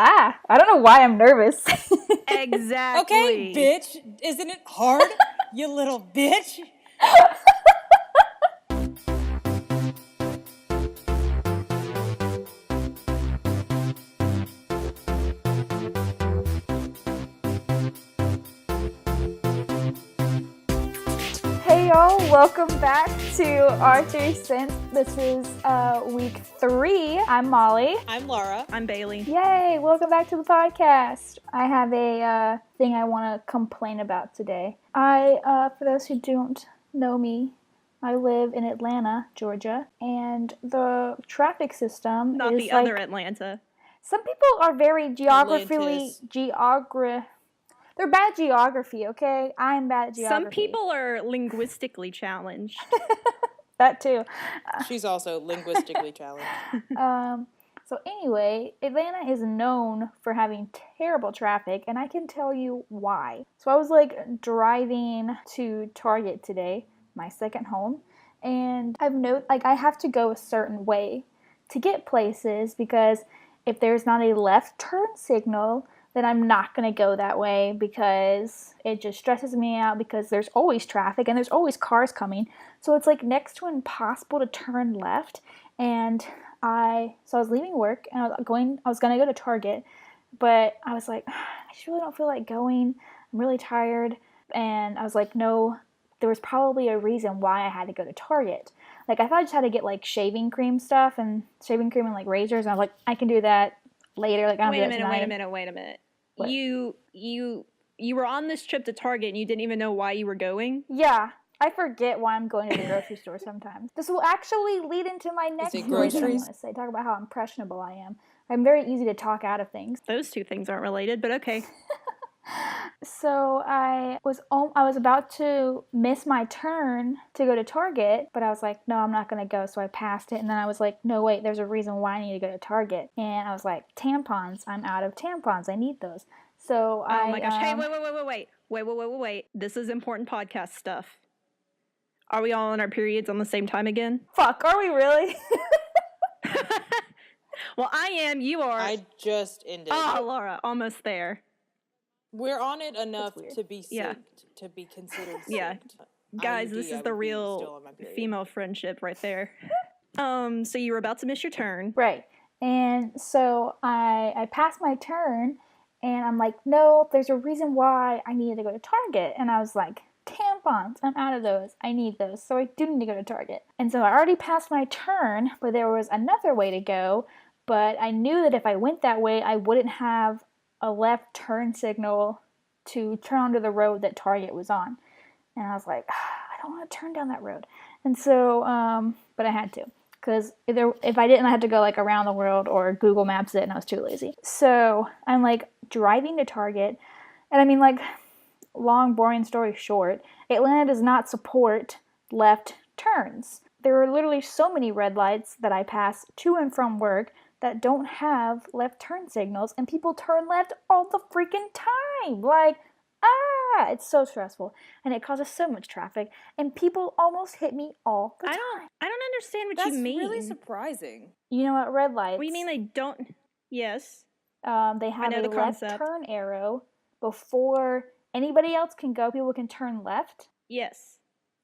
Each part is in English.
I don't know why I'm nervous. Exactly. Okay, bitch. Isn't it hard, you little bitch? Hey y'all, welcome back to Our 3 Cents. This is week 3. I'm Molly. I'm Laura. I'm Bailey. Yay, welcome back to the podcast. I have a thing I want to complain about today. For those who don't know me, I live in Atlanta, Georgia, and the traffic system Not is the like, other Atlanta. some people are very Atlantis. They're bad at geography, okay? I'm bad at geography. Some people are linguistically challenged. That too. She's also linguistically challenged. So anyway, Atlanta is known for having terrible traffic, and I can tell you why. So I was like driving to Target today, my second home, and I have to go a certain way to get places because if there's not a left turn signal, then I'm not going to go that way because it just stresses me out because there's always traffic and there's always cars coming. So it's like next to impossible to turn left. And I was leaving work and I was going to go to Target, but I was like, I just really don't feel like going. I'm really tired. And I was like, no, there was probably a reason why I had to go to Target. Like I thought I just had to get like shaving cream and like razors. And I was like, I can do that later. Like I'll do that tonight. Wait a minute. What? You were on this trip to Target and you didn't even know why you were going? Yeah, I forget why I'm going to the grocery store sometimes. This will actually lead into my next point that I groceries? want to say. Talk about how impressionable I am. I'm very easy to talk out of things. Those two things aren't related, but okay. So I was about to miss my turn to go to Target, but I was like, no, I'm not going to go. So I passed it. And then I was like, no, wait, there's a reason why I need to go to Target. And I was like, tampons. I'm out of tampons. I need those. So Oh my gosh. Hey, wait. This is important podcast stuff. Are we all on our periods on the same time again? Fuck, are we really? Well, I am. You are. I just ended. Oh, Laura, almost there. We're on it enough to be synced, Yeah. to be considered synced. Yeah. Guys, IUD, this I is the would be still real on my period. female friendship right there. So you were about to miss your turn. Right. And so I passed my turn and I'm like, no, there's a reason why I needed to go to Target. And I was like, tampons, I'm out of those. I need those. So I do need to go to Target. And so I already passed my turn, but there was another way to go. But I knew that if I went that way, I wouldn't have a left turn signal to turn onto the road that Target was on. And I was like, I don't want to turn down that road. And so, but I had to. Because if I didn't, I had to go like around the world or Google Maps it, and I was too lazy. So I'm like driving to Target, and I mean, like, long boring story short, Atlanta does not support left turns. There are literally so many red lights that I pass to and from work that don't have left turn signals, and people turn left all the freaking time. Like, it's so stressful, and it causes so much traffic, and people almost hit me all the time. I don't understand what That's you mean. really surprising. You know what, red lights? What do you mean they don't? Yes. They have know a the left concept. turn arrow before anybody else can go. People can turn left. Yes.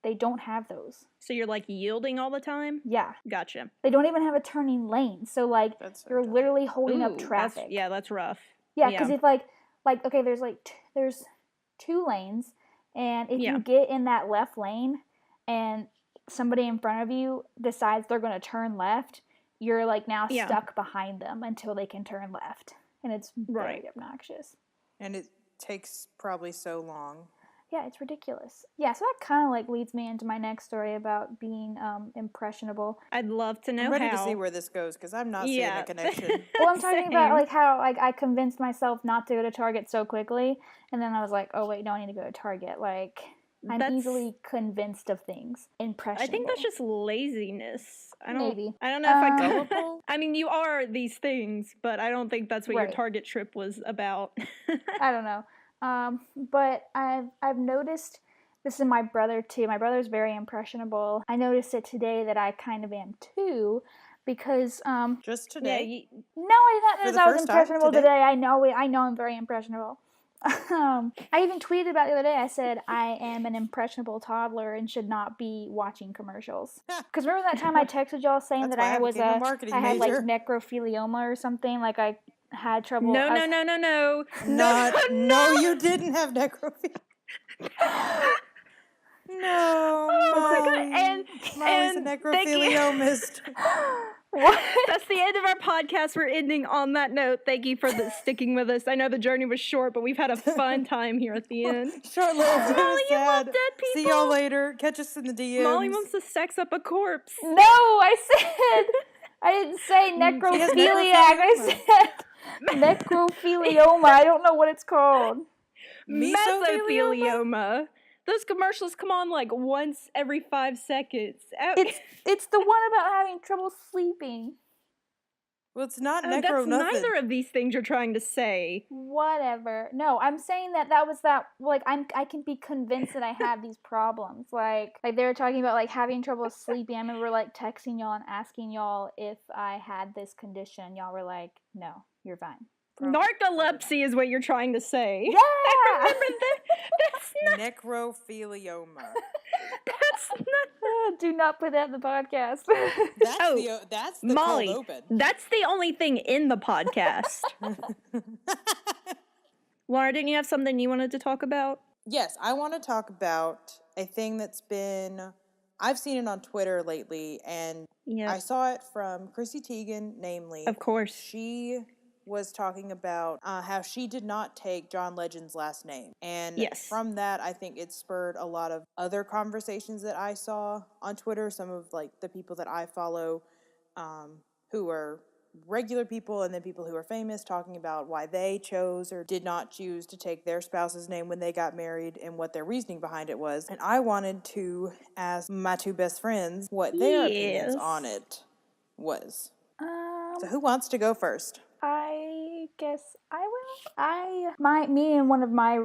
They don't have those. So you're like yielding all the time? Yeah. Gotcha. They don't even have a turning lane. So like That's so you're dumb. literally holding up Ooh, traffic. that's rough. Yeah, because if like okay, there's 2 lanes, and if you get in that left lane and somebody in front of you decides they're going to turn left, you're like now stuck behind them until they can turn left, and it's very obnoxious. And it takes probably so long. Yeah, it's ridiculous. Yeah, so that kind of like leads me into my next story about being impressionable. I'd love to know I'm ready how. to see where this goes because I'm not seeing a connection. Well, I'm talking about like how like I convinced myself not to go to Target so quickly, and then I was like, oh wait, no, I need to go to Target. Like I'm easily convinced of things. Impressionable. I think that's just laziness. Maybe. I don't know if I Gullible? I mean, you are these things, but I don't think that's what your Right. Target trip was about. I don't know. But I've noticed this in my brother too. My brother's very impressionable. I noticed it today that I kind of am too, because Just Yeah, today? no, I did not For notice the I was first time impressionable today? today. I know I'm very impressionable. I even tweeted about it the other day. I said I am an impressionable toddler and should not be watching commercials. Because remember that time I texted y'all saying That's that why I became a marketing I had like major. necrophilioma or something, like I had trouble. No, I was, No, you didn't have necrophilia. No, Molly. And Molly's a thank you. necrophiliomist. What? That's the end of our podcast. We're ending on that note. Thank you for sticking with us. I know the journey was short, but we've had a fun time here at the end. Short-lived. It Molly, was you love sad. dead people. See y'all later. Catch us in the DMs. Molly wants to sex up a corpse. No, I didn't say She has necrophiliac. I said necrophilioma. I don't know what it's called. Mesothelioma. Those commercials come on like once every 5 seconds. It's the one about having trouble sleeping. Well, it's not necro That's nothing. neither of these things you're trying to say. Whatever. No, I'm saying that was that. Like I can be convinced that I have these problems. Like they were talking about like having trouble sleeping. I remember like texting y'all and asking y'all if I had this condition. Y'all were like, "No, you're fine." Narcolepsy is what you're trying to say. Yeah. I remember that. That's not. Necrophilioma. That's not. Do not put that in the podcast. That's the Molly, cold open. that's the only thing in the podcast. Laura, didn't you have something you wanted to talk about? Yes, I want to talk about a thing that's been... I've seen it on Twitter lately, and I saw it from Chrissy Teigen, namely. Of course. She was talking about how she did not take John Legend's last name. And from that, I think it spurred a lot of other conversations that I saw on Twitter. Some of like the people that I follow who are regular people and then people who are famous talking about why they chose or did not choose to take their spouse's name when they got married and what their reasoning behind it was. And I wanted to ask my two best friends what their opinions on it was. So who wants to go first? I guess I will. Me and one of my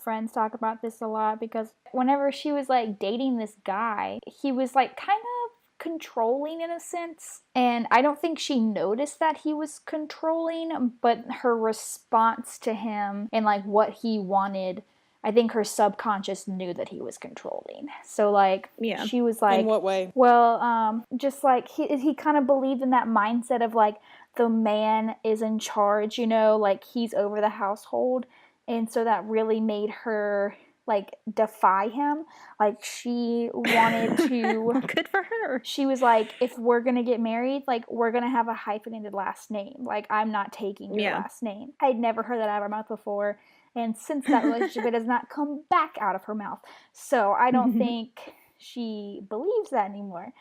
friends talk about this a lot because whenever she was like dating this guy, he was like kind of controlling in a sense, and I don't think she noticed that he was controlling, but her response to him and like what he wanted, I think her subconscious knew that he was controlling. So like she was like, in what way? Well, just like he kind of believed in that mindset of like the man is in charge, you know, like he's over the household. And so that really made her like defy him. Like she wanted to Good for her. She was like, if we're gonna get married, like we're gonna have a hyphenated last name. Like I'm not taking your last name. I'd never heard that out of her mouth before. And since that relationship, it has not come back out of her mouth. So I don't think she believes that anymore.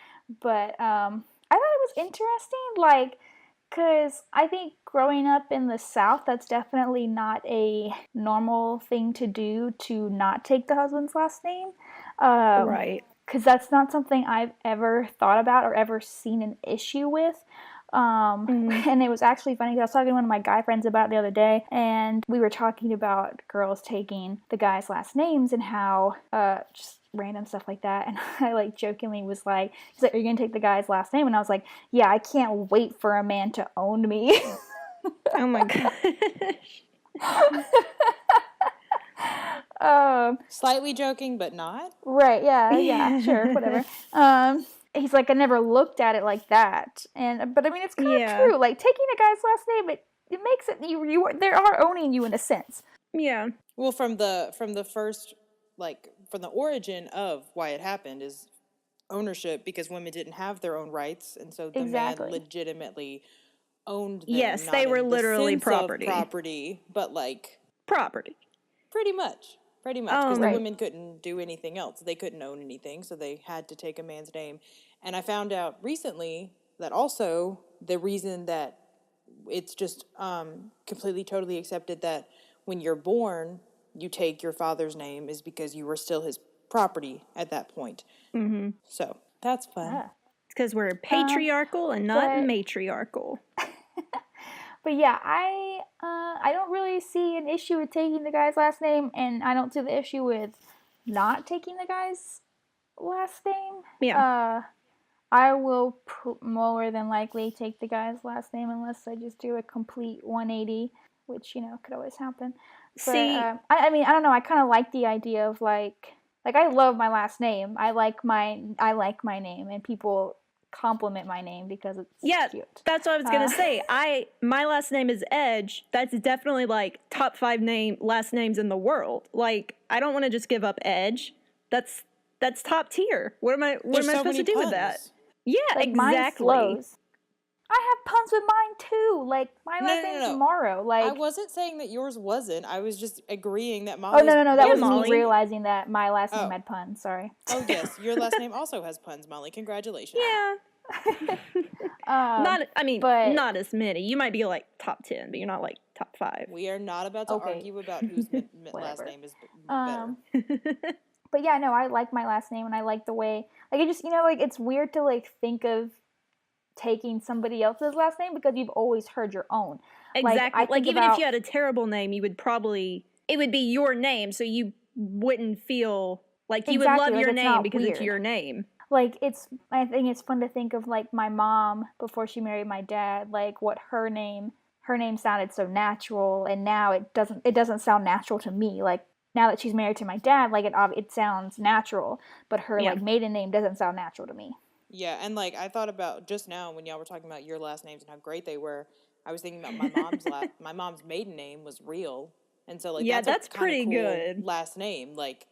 But I thought it was interesting, like, because I think growing up in the South, that's definitely not a normal thing to do, to not take the husband's last name. Right. Because that's not something I've ever thought about or ever seen an issue with. And it was actually funny because I was talking to one of my guy friends about it the other day, and we were talking about girls taking the guys' last names and how just random stuff like that. And I like jokingly was like, he's like, "Are you gonna take the guy's last name?" And I was like, "Yeah, I can't wait for a man to own me." Oh my gosh. Slightly joking, but not. Right? Yeah, sure, whatever. He's like, I never looked at it like that, but I mean, it's kind of true. Like taking a guy's last name, it makes it you they are owning you in a sense. Yeah. Well, from the first, like from the origin of why it happened is ownership, because women didn't have their own rights, and so the man legitimately owned them. Yes, not they were in the literally sense property. of property, but like property. Pretty much, because the women couldn't do anything else. They couldn't own anything, so they had to take a man's name. And I found out recently that also the reason that it's just completely, totally accepted that when you're born, you take your father's name is because you were still his property at that point. Mm-hmm. So that's fun. Yeah. It's because we're patriarchal and not matriarchal. But yeah, I don't really see an issue with taking the guy's last name, and I don't see the issue with not taking the guy's last name. Yeah. I will more than likely take the guy's last name unless I just do a complete 180, which, could always happen. But, I mean, I don't know. I kind of like the idea of, like, I love my last name. I like my name, and people compliment my name because it's cute. That's what I was gonna say. My last name is Edge. That's definitely like top 5 last names in the world. Like, I don't want to just give up Edge. That's top tier. What am I supposed to do with that? Yeah, like, exactly. Mine flows. I have puns with mine too. Like, my last name's Tomorrow. Like, I wasn't saying that yours wasn't. I was just agreeing that Molly's... Oh, no. That was Molly. Me realizing that my last name had puns. Sorry. Oh, yes. Your last name also has puns, Molly. Congratulations. Yeah. Not as many. You might be like top 10, but you're not like top 5. We are not about to argue about whose last name is better. But yeah, no, I like my last name, and I like the way, like, it just, like, it's weird to, like, think of taking somebody else's last name because you've always heard your own. Exactly. Like, even if you had a terrible name, you would probably, it would be your name, so you wouldn't feel like you would love your name because it's your name. Like, I think it's fun to think of, like, my mom before she married my dad, like, what her name sounded so natural, and now it doesn't sound natural to me. Like, now that she's married to my dad, like, it sounds natural, but her like maiden name doesn't sound natural to me. Yeah, and like, I thought about just now when y'all were talking about your last names and how great they were, I was thinking about my mom's maiden name was Real, and so, like, that's pretty cool good last name, like,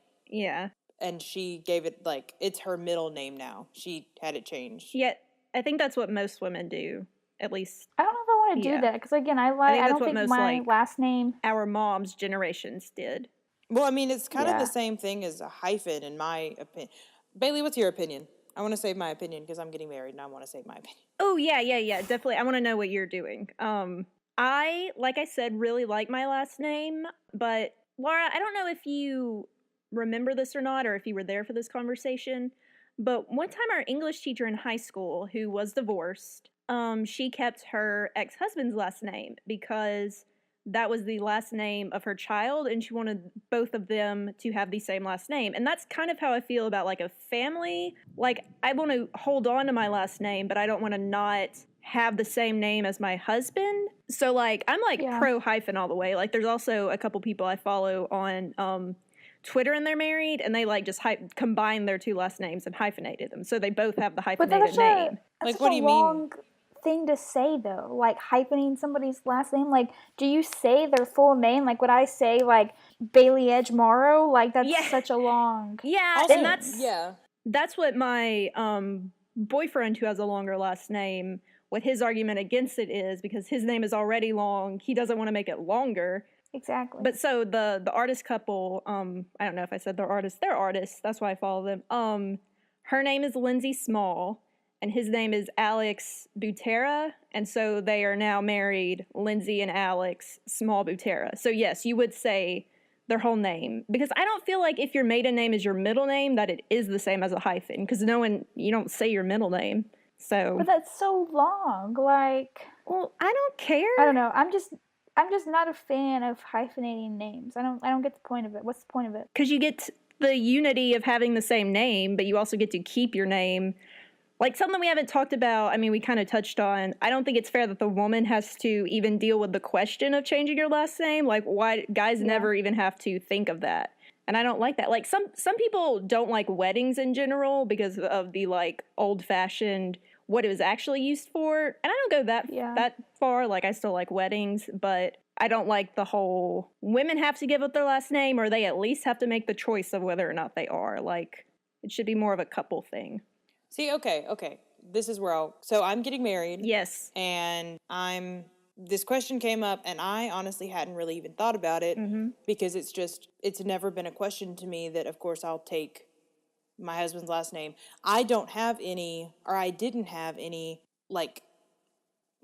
and she gave it, like, it's her middle name now. She had it changed. Yeah, I think that's what most women do, at least. I don't know if I want to do that, because, again, I don't think my last name... Our mom's generations did. Well, I mean, it's kind of the same thing as a hyphen, in my opinion. Bailey, what's your opinion? I want to save my opinion because I'm getting married and I want to save my opinion. Oh, yeah, definitely. I want to know what you're doing. I, like I said, really like my last name, but Laura, I don't know if you remember this or not, or if you were there for this conversation, but one time our English teacher in high school, who was divorced, she kept her ex-husband's last name because that was the last name of her child, and she wanted both of them to have the same last name. And that's kind of how I feel about, like, a family. Like, I want to hold on to my last name, but I don't want to not have the same name as my husband. So, like, I'm, like, pro hyphen all the way. Like, there's also a couple people I follow on Twitter, and they're married, and they, like, just combined their 2 last names and hyphenated them. So they both have the hyphenated name. Like, what do you mean? Thing to say, though, like, hyphenating somebody's last name. Like, do you say their full name? Like, would I say, like, Bailey Edge Morrow? Like, that's such a long... Yeah, also, and that's what my boyfriend, who has a longer last name, what his argument against it is, because his name is already long, he doesn't want to make it longer. Exactly. But so the artist couple, I don't know if I said they're artists, that's why I follow them. Her name is Lindsay Small, and his name is Alex Butera, and so they are now married, Lindsay and Alex Small Butera. So yes, you would say their whole name, because I don't feel like if your maiden name is your middle name that it is the same as a hyphen, because you don't say your middle name. So, but that's so long. Like, well, I don't care. I don't know. I'm just not a fan of hyphenating names. I don't get the point of it. What's the point of it? Because you get the unity of having the same name, but you also get to keep your name. Like, something we haven't talked about, I mean, we kind of touched on, I don't think it's fair that the woman has to even deal with the question of changing your last name. Like, why guys never even have to think of that. And I don't like that. Like, some people don't like weddings in general because of the, like, old-fashioned, what it was actually used for. And I don't go that far. Like, I still like weddings, but I don't like the whole women have to give up their last name, or they at least have to make the choice of whether or not they are. Like, it should be more of a couple thing. See, okay. This is where so I'm getting married. Yes. And this question came up, and I honestly hadn't really even thought about it because it's never been a question to me that, of course, I'll take my husband's last name. I didn't have any, like,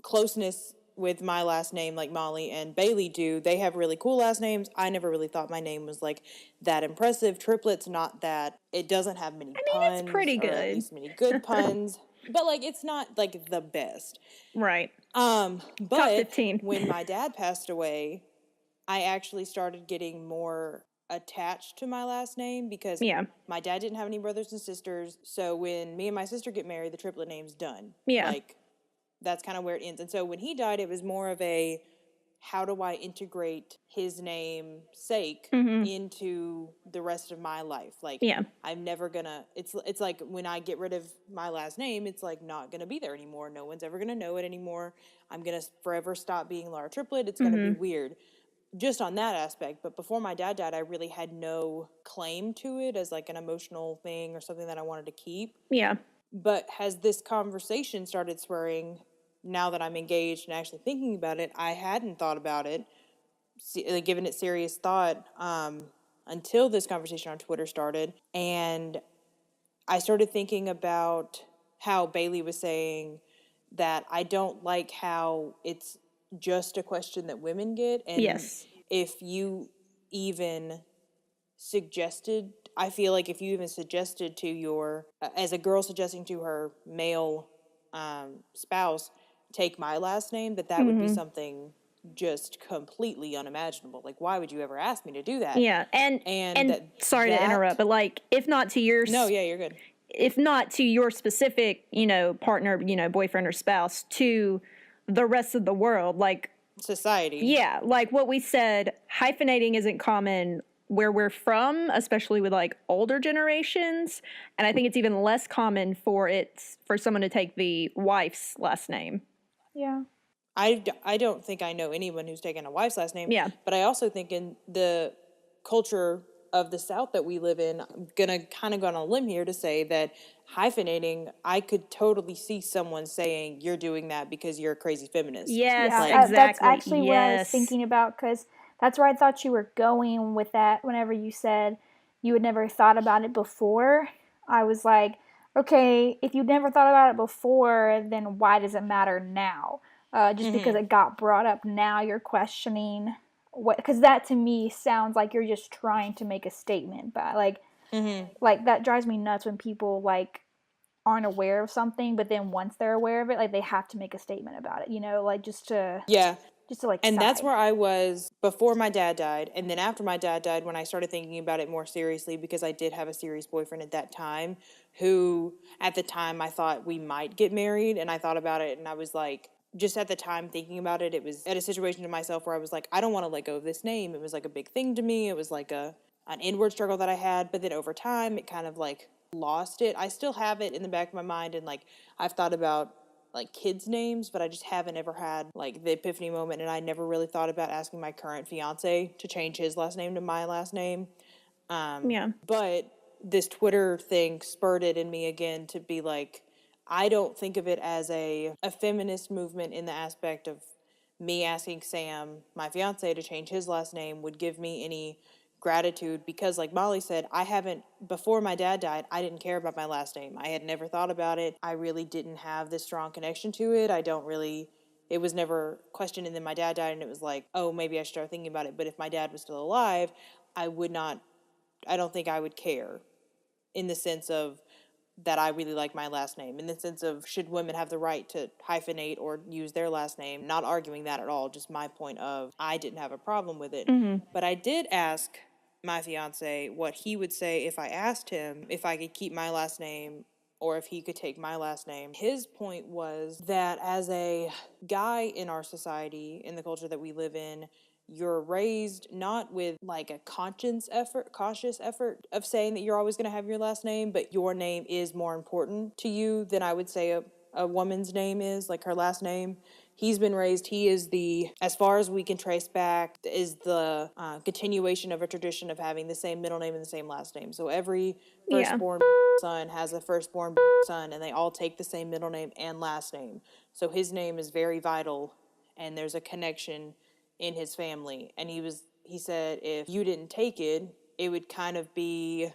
closeness with my last name like Molly and Bailey do. They have really cool last names. I never really thought my name was, like, that impressive. Triplets, not that. It doesn't have many puns. It's pretty good. Or at least many good puns. But, like, it's not, like, the best. Right. But Top 15. When my dad passed away, I actually started getting more attached to my last name because my dad didn't have any brothers and sisters. So when me and my sister get married, the triplet name's done. Yeah. Like, that's kind of where it ends. And so when he died, it was more of a, how do I integrate his name sake into the rest of my life? Like, I'm never gonna, it's like when I get rid of my last name, it's like not gonna be there anymore. No one's ever gonna know it anymore. I'm gonna forever stop being Laura Triplet. It's gonna be weird. Just on that aspect. But before my dad died, I really had no claim to it as like an emotional thing or something that I wanted to keep. Yeah. But as this conversation started spurring, now that I'm engaged and actually thinking about it, I hadn't thought about it, given it serious thought, until this conversation on Twitter started. And I started thinking about how Bailey was saying that I don't like how it's just a question that women get. And if you even suggested, I feel like if you even suggested to your, as a girl suggesting to her male spouse, take my last name, that would be something just completely unimaginable. Like, why would you ever ask me to do that? Yeah, and sorry to interrupt, but like, if not to your no, yeah, you're good. If not to your specific, partner, boyfriend or spouse, to the rest of the world, like society. Yeah, like what we said, hyphenating isn't common where we're from, especially with like older generations, and I think it's even less common for someone to take the wife's last name. Yeah. I don't think I know anyone who's taken a wife's last name. Yeah. But I also think in the culture of the South that we live in, I'm going to kind of go on a limb here to say that hyphenating, I could totally see someone saying, you're doing that because you're a crazy feminist. Yes, yeah, exactly. That's actually what I was thinking about, because that's where I thought you were going with that whenever you said you had never thought about it before. I was like, okay, if you'd never thought about it before, then why does it matter now? Just because it got brought up now, you're questioning what, because that to me sounds like you're just trying to make a statement, but like that drives me nuts when people like aren't aware of something, but then once they're aware of it, like they have to make a statement about it, like just to like and sigh. that's where I was before my dad died, and then after my dad died, when I started thinking about it more seriously, because I did have a serious boyfriend at that time who at the time I thought we might get married, and I thought about it and I was like, just at the time thinking about it, it was at a situation to myself where I was like, I don't want to let go of this name. It was like a big thing to me. It was like an inward struggle that I had, but then over time it kind of like lost it. I still have it in the back of my mind, and like I've thought about like kids' names, but I just haven't ever had like the epiphany moment, and I never really thought about asking my current fiance to change his last name to my last name. But this Twitter thing spurred it in me again to be like, I don't think of it as a feminist movement in the aspect of me asking Sam, my fiance, to change his last name would give me any gratitude, because like Molly said, before my dad died, I didn't care about my last name. I had never thought about it. I really didn't have this strong connection to it. It was never questioned. And then my dad died and it was like, oh, maybe I should start thinking about it. But if my dad was still alive, I don't think I would care, in the sense of that I really like my last name, in the sense of should women have the right to hyphenate or use their last name. Not arguing that at all, just my point of I didn't have a problem with it. But I did ask my fiance what he would say if I asked him if I could keep my last name or if he could take my last name. His point was that as a guy in our society, in the culture that we live in, you're raised not with like a cautious effort of saying that you're always going to have your last name, but your name is more important to you than I would say a woman's name is, like her last name. He is as far as we can trace back, is the continuation of a tradition of having the same middle name and the same last name. So every firstborn son has a firstborn son, and they all take the same middle name and last name. So his name is very vital, and there's a connection in his family. And he said if you didn't take it, it would kind of be,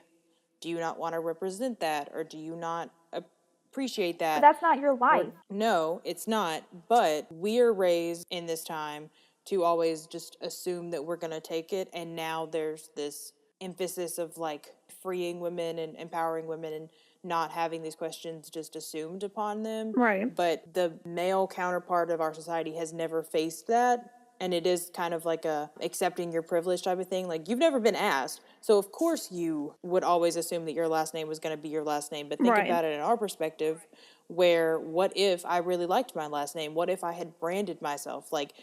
do you not want to represent that, or do you not appreciate that? But that's not your life. No, it's not. But we're raised in this time to always just assume that we're going to take it. And now there's this emphasis of like freeing women and empowering women and not having these questions just assumed upon them. Right. But the male counterpart of our society has never faced that and it is kind of like a accepting your privilege type of thing. Like, you've never been asked, so of course you would always assume that your last name was going to be your last name. But think about it in our perspective, where what if I really liked my last name? What if I had branded myself? Like,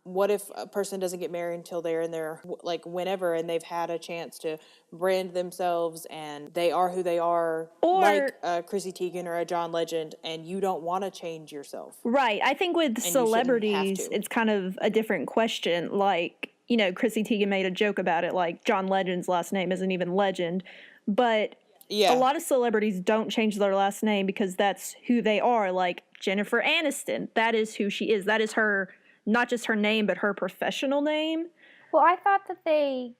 what if a person doesn't get married until they're in their, like, whenever, and they've had a chance to brand themselves and they are who they are, or, like a Chrissy Teigen or a John Legend, and you don't want to change yourself. Right. I think with celebrities, it's kind of a different question. Like, you know, Chrissy Teigen made a joke about it, like John Legend's last name isn't even Legend. But a lot of celebrities don't change their last name because that's who they are. Like Jennifer Aniston, that is who she is. That is her, not just her name, but her professional name. Well, I thought that they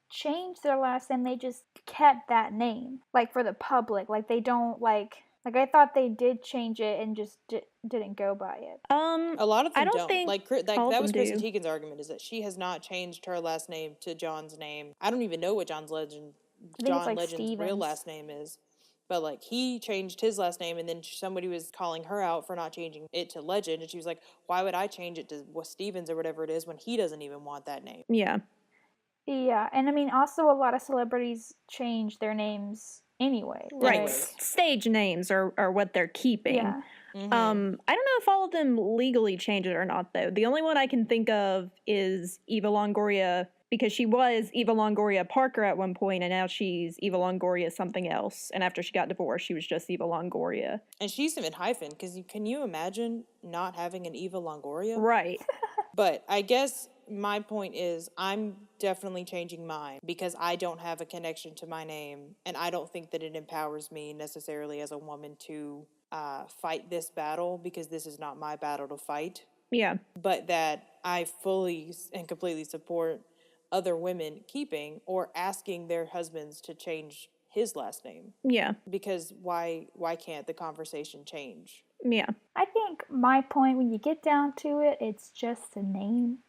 changed their last name. They just kept that name, like, for the public. Like, they don't, like I thought they did change it and just didn't go by it. A lot of them don't. Think like that was Chrissy Teigen's argument, is that she has not changed her last name to John's name. I don't even know what John Legend's real last name is. But, like, he changed his last name, and then somebody was calling her out for not changing it to Legend, and she was like, why would I change it to Stevens or whatever it is when he doesn't even want that name? Yeah. Yeah, and I mean, also a lot of celebrities change their names anyway. Right. Stage names are what they're keeping. Yeah. I don't know if all of them legally change it or not, though. The only one I can think of is Eva Longoria, because she was Eva Longoria Parker at one point, and now she's Eva Longoria something else. And after she got divorced, she was just Eva Longoria. And she's even hyphen, because can you imagine not having an Eva Longoria? Right. But I guess my point is, I'm definitely changing mine because I don't have a connection to my name, and I don't think that it empowers me necessarily as a woman to fight this battle, because this is not my battle to fight. Yeah. But that I fully and completely support other women keeping or asking their husbands to change his last name. Yeah. Because why can't the conversation change? Yeah. I think my point, when you get down to it, it's just a name.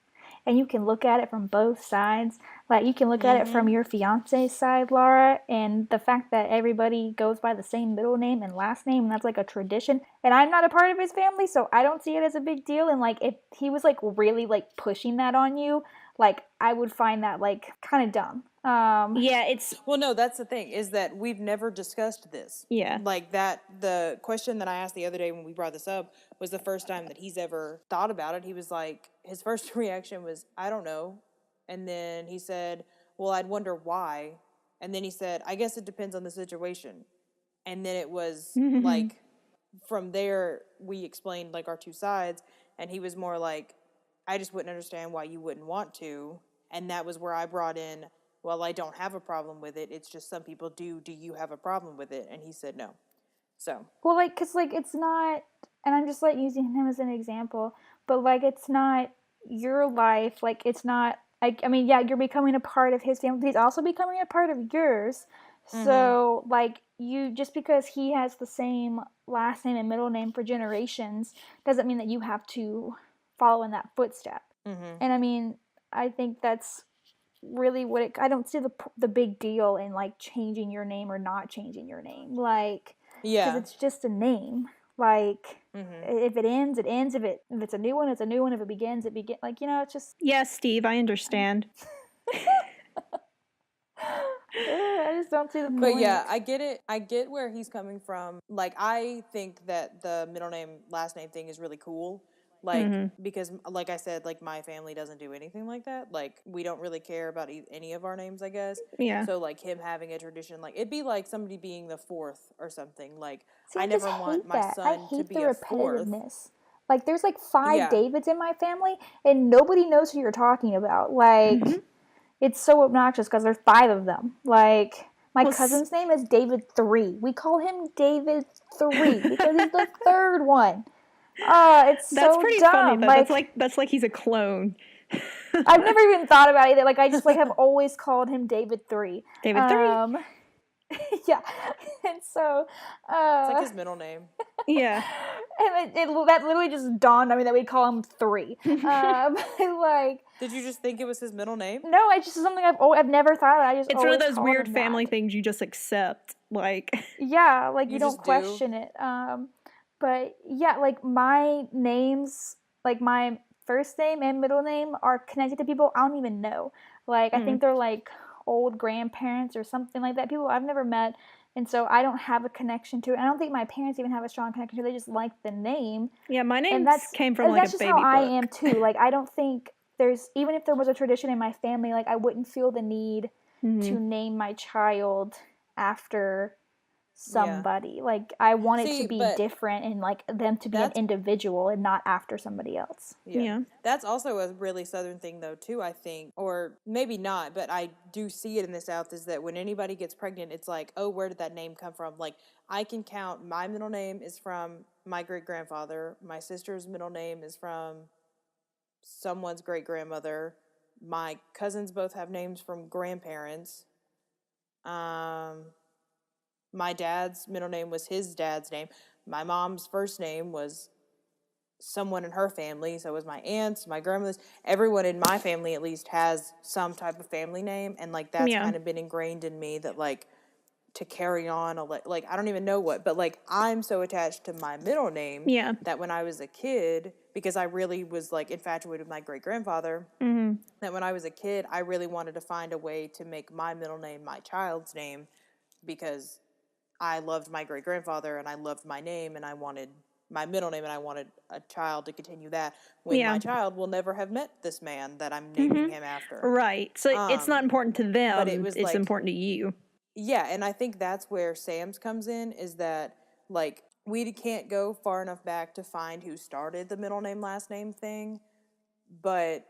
And you can look at it from both sides. Like, you can look at it from your fiance's side, Laura, and the fact that everybody goes by the same middle name and last name, and that's like a tradition. And I'm not a part of his family, so I don't see it as a big deal. And, like, if he was, like, really, like, pushing that on you, like, I would find that, like, kind of dumb. Yeah, it's... Well, no, that's the thing, is that we've never discussed this. Yeah. Like, the question that I asked the other day when we brought this up was the first time that he's ever thought about it. He was like, his first reaction was, I don't know. And then he said, well, I'd wonder why. And then he said, I guess it depends on the situation. And then it was, like, from there, we explained, like, our two sides. And he was more like, I just wouldn't understand why you wouldn't want to. And that was where I brought in, well, I don't have a problem with it. It's just some people do. Do you have a problem with it? And he said no. So. Well, like, because, like, it's not, and I'm just, like, using him as an example, but, like, it's not your life. Like, it's not, like, I mean, yeah, you're becoming a part of his family. He's also becoming a part of yours. So, like, you, just because he has the same last name and middle name for generations doesn't mean that you have to follow in that footstep. And I mean, I think that's really what it, I don't see the big deal in, like, changing your name or not changing your name. Like, because it's just a name. Like, if it ends, it ends. If it's a new one, it's a new one. If it begins, it begins. Like, you know, it's just... Yes, Steve, I understand. I just don't see the point. But yeah, I get it. I get where he's coming from. Like, I think that the middle name, last name thing is really cool. Like, because, like I said, like, my family doesn't do anything like that. Like, we don't really care about any of our names, I guess. Yeah. So, like, him having a tradition, like, it'd be like somebody being the fourth or something. Like, See, I never want my son to be a fourth. Like, there's, like, 5 Davids in my family, and nobody knows who you're talking about. Like, it's so obnoxious because there's 5 of them. Like, my cousin's name is David 3. We call him David 3 because he's the 3rd one. It's that's so pretty dumb. Funny, though. That's like he's a clone. I've never even thought about it. Like, I just, like, have always called him David 3. David 3. Yeah. And so it's like his middle name. Yeah. And that literally just dawned on me that we'd call him 3. Like, did you just think it was his middle name? No, it's just something I've never thought of. It's one of those weird family things you just accept. Like, yeah, like, you don't question it. But yeah, like, my names, like, my first name and middle name are connected to people I don't even know. Like, I think they're like old grandparents or something like that, people I've never met. And so I don't have a connection to it. I don't think my parents even have a strong connection to it. They just like the name. Yeah, my name came from like a baby book. That's just how I am too. Like, I don't think even if there was a tradition in my family, like, I wouldn't feel the need to name my child after somebody. Yeah. Like, I want it to be different and like them to be an individual and not after somebody else. Yeah. That's also a really Southern thing though too, I think, or maybe not, but I do see it in the South, is that when anybody gets pregnant, it's like, oh, where did that name come from? Like, I can count, my middle name is from my great-grandfather, my sister's middle name is from someone's great-grandmother, my cousins both have names from grandparents. My dad's middle name was his dad's name. My mom's first name was someone in her family, so it was my aunts, my grandmothers. Everyone in my family at least has some type of family name, and like that's kind of been ingrained in me that like to carry on like I don't even know what, but like I'm so attached to my middle name that when I was a kid, because I really was like infatuated with my great-grandfather, that when I was a kid I really wanted to find a way to make my middle name my child's name, because I loved my great-grandfather and I loved my name and I wanted my middle name and I wanted a child to continue that when my child will never have met this man that I'm naming him after. Right. So it's not important to them, but it's like, important to you. Yeah, and I think that's where Sam's comes in, is that like we can't go far enough back to find who started the middle name last name thing, but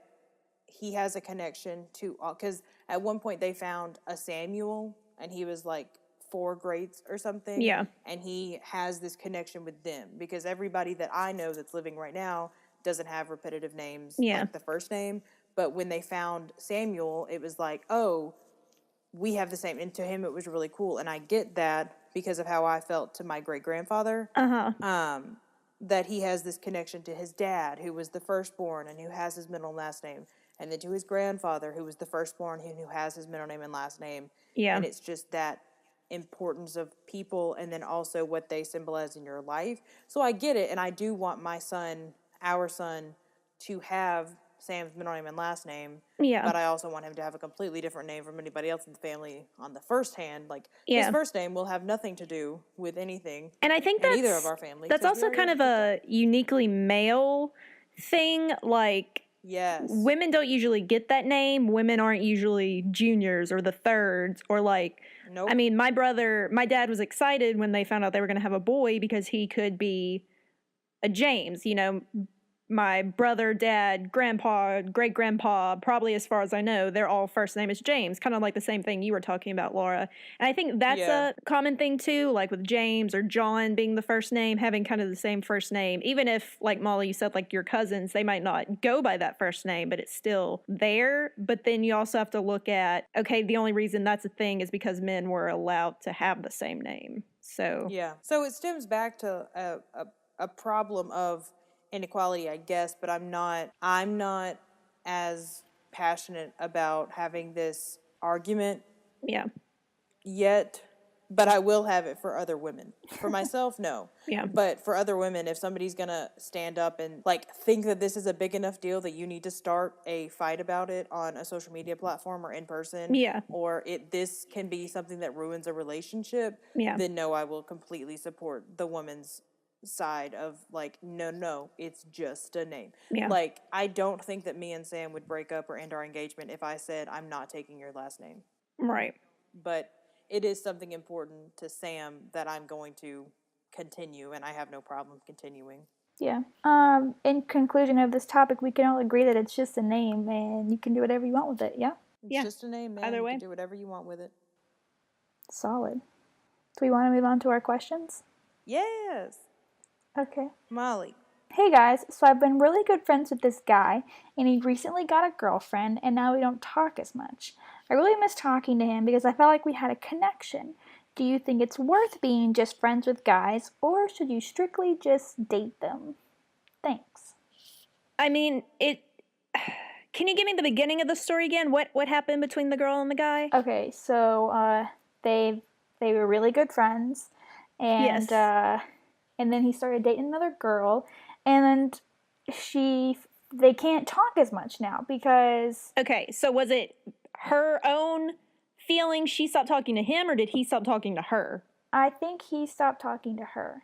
he has a connection to, because at one point they found a Samuel and he was like 4 grades or something. Yeah. And he has this connection with them, because everybody that I know that's living right now doesn't have repetitive names like the first name. But when they found Samuel, it was like, oh, we have the same. And to him, it was really cool. And I get that because of how I felt to my great-grandfather. That he has this connection to his dad, who was the firstborn and who has his middle and last name. And then to his grandfather, who was the firstborn and who has his middle name and last name. Yeah. And it's just that importance of people, and then also what they symbolize in your life. So I get it, and I do want my son, our son, to have Sam's middle name and last name. Yeah. But I also want him to have a completely different name from anybody else in the family on the first hand. Like, his first name will have nothing to do with anything. And I think that's either of our families. That's also kind of a uniquely male thing. Like, yes, women don't usually get that name. Women aren't usually juniors or the thirds or like. Nope. I mean, my dad was excited when they found out they were going to have a boy because he could be a James, you know. My brother, dad, grandpa, great-grandpa, probably as far as I know, their all first name is James. Kind of like the same thing you were talking about, Laura. And I think that's a common thing too, like with James or John being the first name, having kind of the same first name. Even if, like Molly, you said, like your cousins, they might not go by that first name, but it's still there. But then you also have to look at, okay, the only reason that's a thing is because men were allowed to have the same name. So yeah. So it stems back to a problem of inequality, I guess, but I'm not as passionate about having this argument yet, but I will have it for other women. For myself, no. Yeah. But for other women, if somebody's gonna stand up and like think that this is a big enough deal that you need to start a fight about it on a social media platform or in person, or this can be something that ruins a relationship, then no, I will completely support the woman's side of like, no, it's just a name. Like, I don't think that me and Sam would break up or end our engagement if I said, I'm not taking your last name. Right. But it is something important to Sam that I'm going to continue, and I have no problem continuing. Yeah. In conclusion of this topic, we can all agree that it's just a name and you can do whatever you want with it, yeah? It's just a name, man. Either way. You can do whatever you want with it. Solid. Do we want to move on to our questions? Yes. Okay. Molly. Hey guys, so I've been really good friends with this guy, and he recently got a girlfriend, and now we don't talk as much. I really miss talking to him because I felt like we had a connection. Do you think it's worth being just friends with guys, or should you strictly just date them? Thanks. I mean, can you give me the beginning of the story again? What happened between the girl and the guy? Okay, so they were really good friends, and and then he started dating another girl, and she they can't talk as much now because... Okay, so was it her own feeling she stopped talking to him, or did he stop talking to her? I think he stopped talking to her.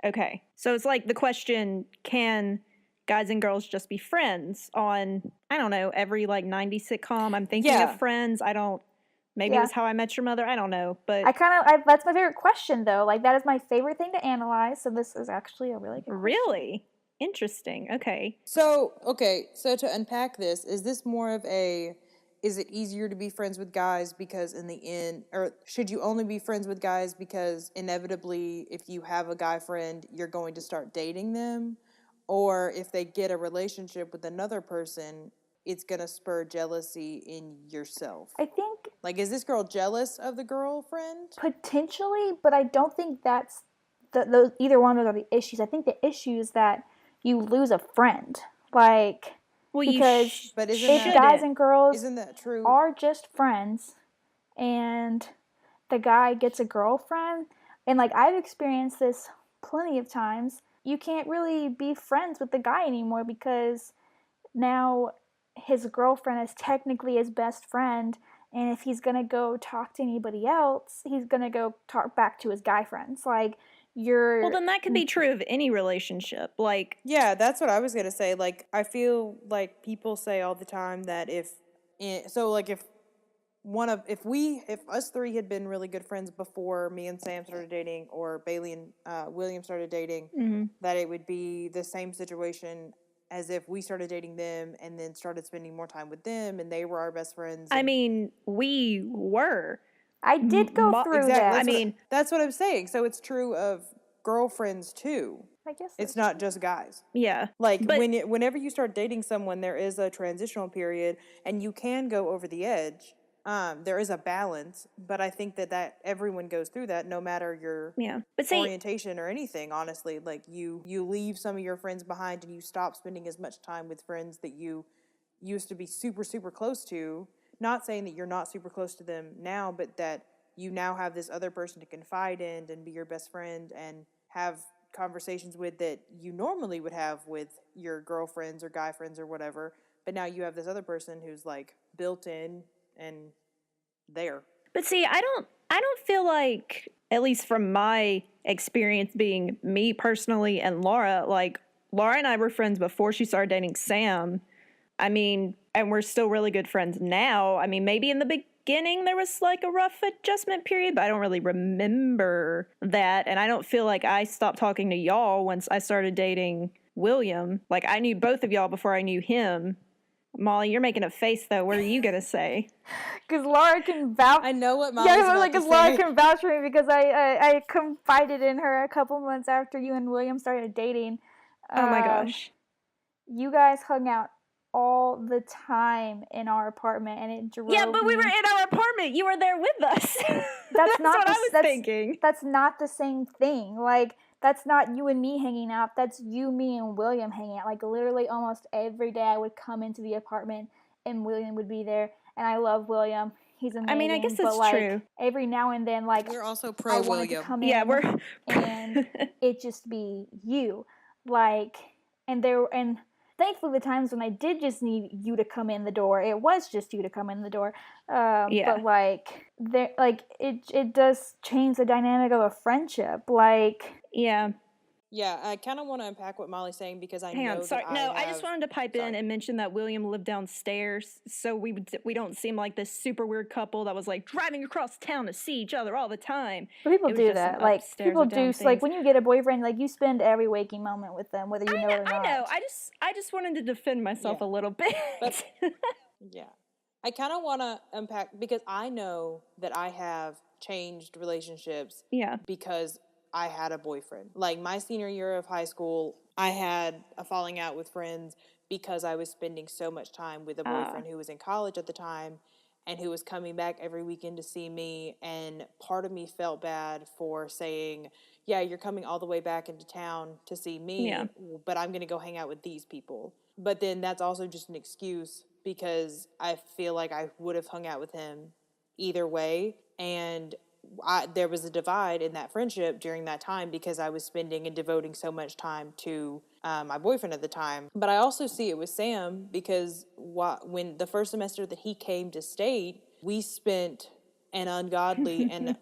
Okay, so it's like the question, can guys and girls just be friends on, I don't know, every like 90s sitcom? I'm thinking of Friends. Maybe it was How I Met Your Mother. I don't know, but that's my favorite question though. Like that is my favorite thing to analyze. So this is actually a really good question. Really interesting. Okay. So to unpack this, is this more of a, is it easier to be friends with guys because in the end, or should you only be friends with guys because inevitably if you have a guy friend, you're going to start dating them? Or if they get a relationship with another person, it's going to spur jealousy in yourself? I think... Like, is this girl jealous of the girlfriend? Potentially, but I don't think that's either one of those are the issues. I think the issue is that you lose a friend. Like, because but if guys and girls isn't that true? Are just friends and the guy gets a girlfriend, and like I've experienced this plenty of times, you can't really be friends with the guy anymore because now his girlfriend is technically his best friend, and if he's gonna go talk to anybody else, he's gonna go talk back to his guy friends. Like, well, then that could be true of any relationship. Like, yeah, that's what I was gonna say. Like, I feel like people say all the time that if us three had been really good friends before me and Sam started dating, or Bailey and William started dating, that it would be the same situation as if we started dating them and then started spending more time with them and they were our best friends. I mean, we were. I did go through that. That's what I'm saying. So it's true of girlfriends too. I guess it's not just guys. Yeah. Like, whenever you start dating someone, there is a transitional period and you can go over the edge. There is a balance, but I think that everyone goes through that, no matter your orientation or anything, honestly. Like, you leave some of your friends behind and you stop spending as much time with friends that you used to be super, super close to. Not saying that you're not super close to them now, but that you now have this other person to confide in and be your best friend and have conversations with that you normally would have with your girlfriends or guy friends or whatever. But now you have this other person who's like built in and there. But see, I don't feel like, at least from my experience being me personally and Laura, like Laura and I were friends before she started dating Sam. I mean, and we're still really good friends now. I mean, maybe in the beginning there was like a rough adjustment period, but I don't really remember that. And I don't feel like I stopped talking to y'all once I started dating William. Like, I knew both of y'all before I knew him. Molly, you're making a face, though. What are you going to say? Because Laura can vouch. I know what Molly's about to say. Because Laura can vouch for me because I confided in her a couple months after you and William started dating. Oh, my gosh. You guys hung out all the time in our apartment, and it drove Yeah, but we were in our apartment. You were there with us. That's what I was thinking. That's not the same thing. Like, that's not you and me hanging out. That's you, me, and William hanging out. Like, literally almost every day I would come into the apartment and William would be there. And I love William. He's amazing. I mean, I guess that's true. Every now and then, like, we're also pro William. To come in and it just be you. Like, and thankfully the times when I did just need you to come in the door, it was just you to come in the door. But like, it does change the dynamic of a friendship. Like, yeah. Yeah, I kind of want to unpack what Molly's saying because I know sorry. I just wanted to pipe in and mention that William lived downstairs, so we don't seem like this super weird couple that was like driving across town to see each other all the time. But people do that. Like, people do. Like, when you get a boyfriend, like, you spend every waking moment with them, whether you know it or not. I know. I just wanted to defend myself a little bit. But, yeah. I kind of want to unpack because I know that I have changed relationships. Yeah. Because I had a boyfriend. Like, my senior year of high school, I had a falling out with friends because I was spending so much time with a boyfriend who was in college at the time and who was coming back every weekend to see me. And part of me felt bad for saying, yeah, you're coming all the way back into town to see me, but I'm going to go hang out with these people. But then that's also just an excuse because I feel like I would have hung out with him either way. And there was a divide in that friendship during that time because I was spending and devoting so much time to my boyfriend at the time. But I also see it with Sam because when the first semester that he came to state, we spent an ungodly and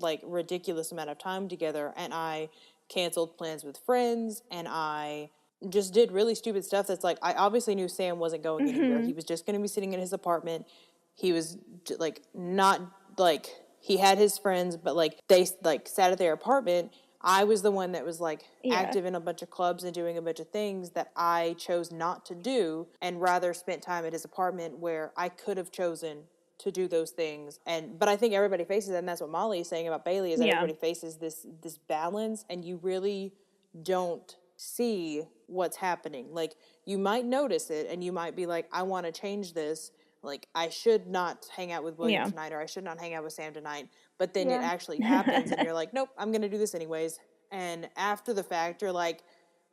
like ridiculous amount of time together, and I canceled plans with friends, and I just did really stupid stuff that's like, I obviously knew Sam wasn't going anywhere. He was just going to be sitting in his apartment. He was like not like, he had his friends, but like they like sat at their apartment. I was the one that was like active in a bunch of clubs and doing a bunch of things that I chose not to do, and rather spent time at his apartment where I could have chosen to do those things. But I think everybody faces it, and that's what Molly is saying about Bailey, is that everybody faces this balance, and you really don't see what's happening. Like, you might notice it and you might be like, I want to change this. Like, I should not hang out with William tonight, or I should not hang out with Sam tonight. But then it actually happens and you're like, nope, I'm going to do this anyways. And after the fact, you're like,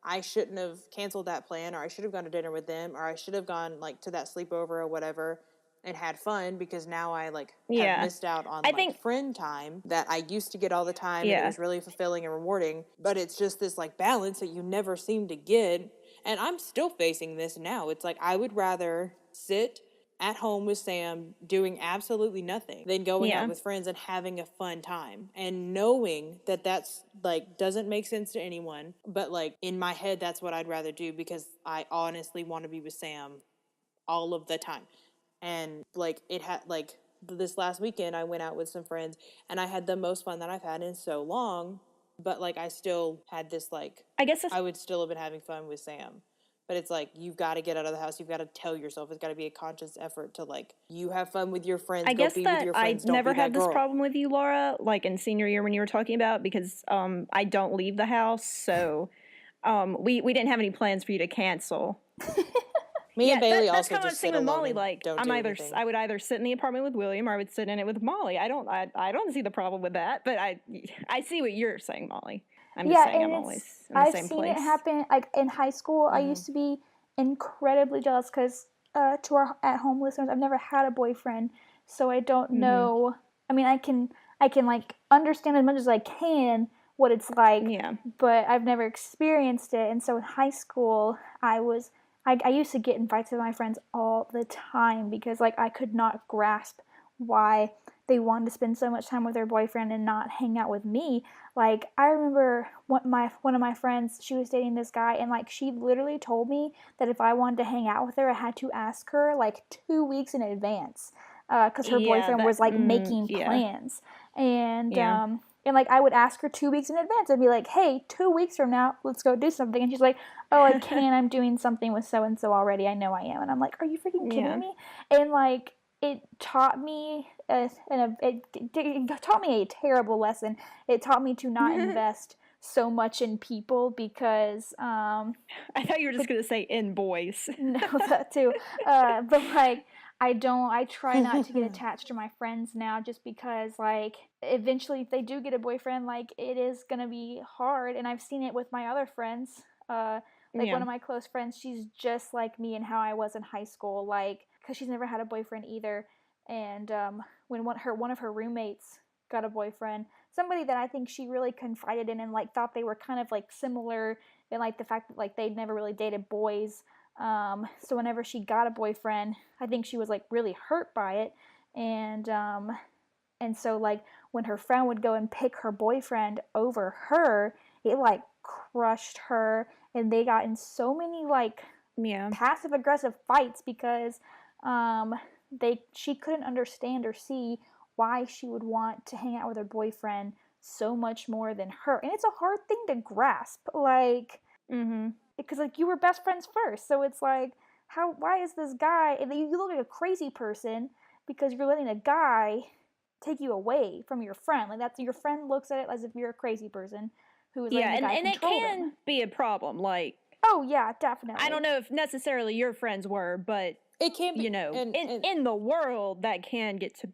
I shouldn't have canceled that plan, or I should have gone to dinner with them, or I should have gone like to that sleepover or whatever and had fun, because now I like have missed out on friend time that I used to get all the time, and it was really fulfilling and rewarding. But it's just this like balance that you never seem to get. And I'm still facing this now. It's like, I would rather sit at home with Sam doing absolutely nothing than going out with friends and having a fun time, and knowing that that's like doesn't make sense to anyone, but like in my head that's what I'd rather do, because I honestly want to be with Sam all of the time. And like it had like this last weekend I went out with some friends and I had the most fun that I've had in so long, but like I still had this like, I guess I would still have been having fun with Sam. But it's like, you've got to get out of the house. You've got to tell yourself. It's got to be a conscious effort to like, you have fun with your friends. I guess be that with your friends. I never had this problem with you, Laura, like in senior year when you were talking about, because I don't leave the house, so we didn't have any plans for you to cancel. Me and Bailey that's also kind of just sit alone Molly. Like, anything. I would either sit in the apartment with William or I would sit in it with Molly. I don't see the problem with that, but I see what you're saying, Molly. I'm just saying I'm always in the same place. I've seen it happen. Like in high school, I used to be incredibly jealous because to our at-home listeners, I've never had a boyfriend, so I don't know. I mean, I can like understand as much as I can what it's like, but I've never experienced it. And so in high school, I used to get in fights with my friends all the time because like I could not grasp why they wanted to spend so much time with their boyfriend and not hang out with me. Like, I remember one of my friends, she was dating this guy, and like she literally told me that if I wanted to hang out with her, I had to ask her like 2 weeks in advance, because her boyfriend was like making plans. And like I would ask her 2 weeks in advance. I'd be like, hey, 2 weeks from now, let's go do something. And she's like, oh, I can't. I'm doing something with so and so already. I know I am. And I'm like, are you freaking kidding me? And like, it taught me it taught me a terrible lesson. It taught me to not invest so much in people because I thought you were just gonna say in boys. No, that too. But like I try not to get attached to my friends now, just because like eventually if they do get a boyfriend, like it is gonna be hard. And I've seen it with my other friends. One of my close friends, she's just like me and how I was in high school, like, because she's never had a boyfriend either. And when one of her roommates got a boyfriend, somebody that I think she really confided in and like thought they were kind of like similar in like the fact that like they'd never really dated boys. So whenever she got a boyfriend, I think she was like really hurt by it. And so like when her friend would go and pick her boyfriend over her, it like crushed her, and they got in so many like passive aggressive fights because she couldn't understand or see why she would want to hang out with her boyfriend so much more than her. And it's a hard thing to grasp, like, because like you were best friends first, so it's like, why is this guy, and you look like a crazy person because you're letting a guy take you away from your friend. Like, that's, your friend looks at it as if you're a crazy person who is letting the guy control them. And it can be a problem, like, oh yeah, definitely. I don't know if necessarily your friends were, but it can be, in the world that can get to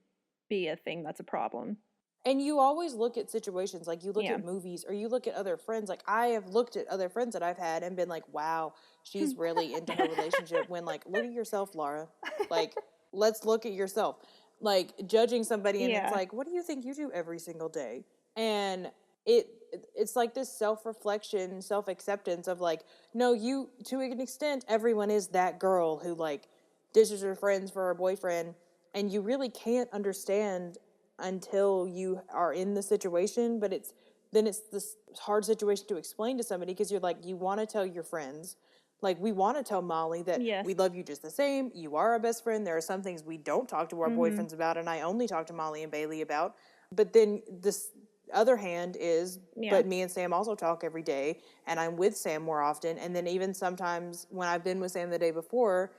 be a thing that's a problem. And you always look at situations, like you look at movies or you look at other friends. Like, I have looked at other friends that I've had and been like, wow, she's really into her relationship, when like, look at yourself, Laura. Like, let's look at yourself. Like, judging somebody and it's like, what do you think you do every single day? And it's like this self-reflection, self-acceptance of like, no, you, to an extent, everyone is that girl who like ditches her friends for her boyfriend, and you really can't understand until you are in the situation. But it's this hard situation to explain to somebody, because you're like, you want to tell your friends, like, we want to tell Molly that we love you just the same, you are our best friend, there are some things we don't talk to our boyfriends about, and I only talk to Molly and Bailey about. But then this other hand is, but me and Sam also talk every day, and I'm with Sam more often. And then even sometimes when I've been with Sam the day before,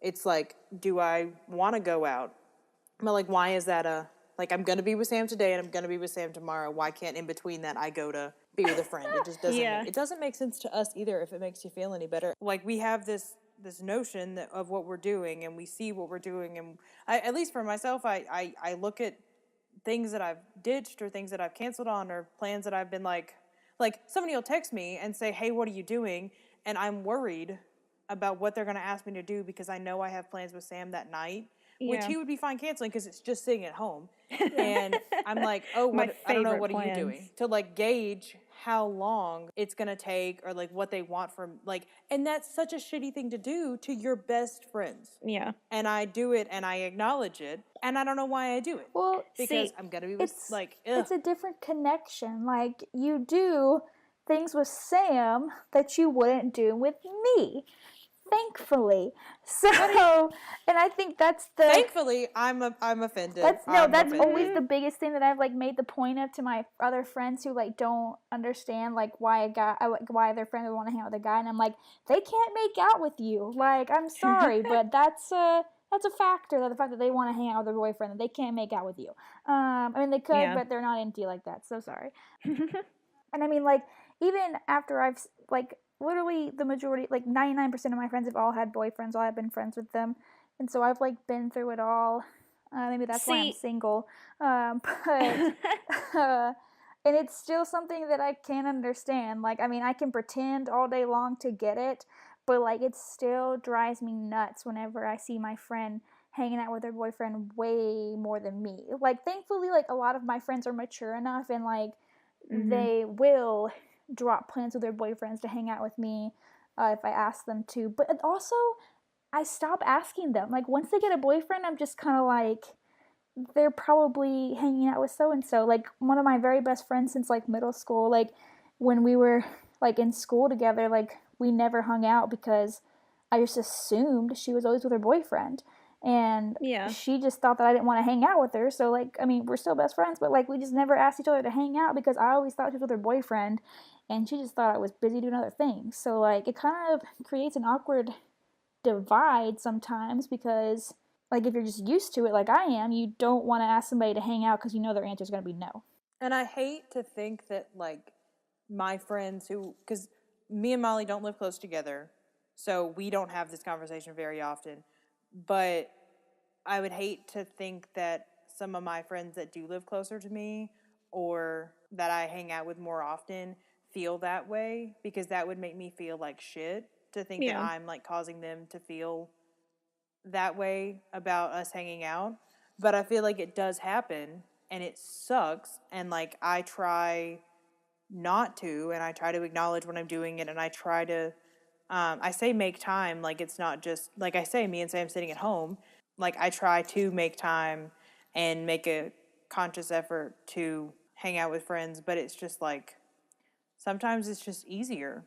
it's like, do I want to go out? But like, why is that like, I'm going to be with Sam today and I'm going to be with Sam tomorrow. Why can't in between that I go to be with a friend? It just doesn't it doesn't make sense to us either, if it makes you feel any better. Like, we have this notion of what we're doing, and we see what we're doing, and at least for myself, I look at things that I've ditched, or things that I've canceled on, or plans that I've been like somebody will text me and say, hey, what are you doing? And I'm worried about what they're going to ask me to do, because I know I have plans with Sam that night, which he would be fine canceling because it's just sitting at home. And I'm like, oh, I don't know, what are you doing? To like gauge how long it's going to take, or like what they want from, like, and that's such a shitty thing to do to your best friends. Yeah. And I do it, and I acknowledge it, and I don't know why I do it. Well, because I'm going to be with, it's a different connection. Like, you do things with Sam that you wouldn't do with me. Thankfully. So, and I think that's the... Thankfully, I'm offended. That's always the biggest thing that I've, like, made the point of to my other friends who, like, don't understand, like, why their friend would want to hang out with a guy. And I'm like, they can't make out with you. Like, I'm sorry, but that's a factor, the fact that they want to hang out with their boyfriend, that they can't make out with you. I mean, they could, but they're not into you like that. So sorry. And I mean, like, even after I've, like... literally the majority, like 99% of my friends have all had boyfriends, all I've been friends with them. And so I've like been through it all. Maybe that's why I'm single. And it's still something that I can't understand. Like, I mean, I can pretend all day long to get it, but like, it still drives me nuts whenever I see my friend hanging out with their boyfriend way more than me. Like, thankfully, like, a lot of my friends are mature enough, and like, they will drop plans with their boyfriends to hang out with me if I ask them to. But also, I stop asking them. Like, once they get a boyfriend, I'm just kind of like, they're probably hanging out with so-and-so. Like, one of my very best friends since, like, middle school, like, when we were, like, in school together, like, we never hung out because I just assumed she was always with her boyfriend. And she just thought that I didn't want to hang out with her. So, like, I mean, we're still best friends, but, like, we just never asked each other to hang out because I always thought she was with her boyfriend, and she just thought I was busy doing other things. So, like, it kind of creates an awkward divide sometimes because, like, if you're just used to it like I am, you don't want to ask somebody to hang out because you know their answer is going to be no. And I hate to think that, like, my friends who, because me and Molly don't live close together, so we don't have this conversation very often. But I would hate to think that some of my friends that do live closer to me, or that I hang out with more often, feel that way, because that would make me feel like shit to think that I'm like causing them to feel that way about us hanging out. But I feel like it does happen, and it sucks, and like I try not to, and I try to acknowledge when I'm doing it, and I try to I say make time, like it's not just, like I say, me and Sam sitting at home. Like, I try to make time and make a conscious effort to hang out with friends, but it's just like, sometimes it's just easier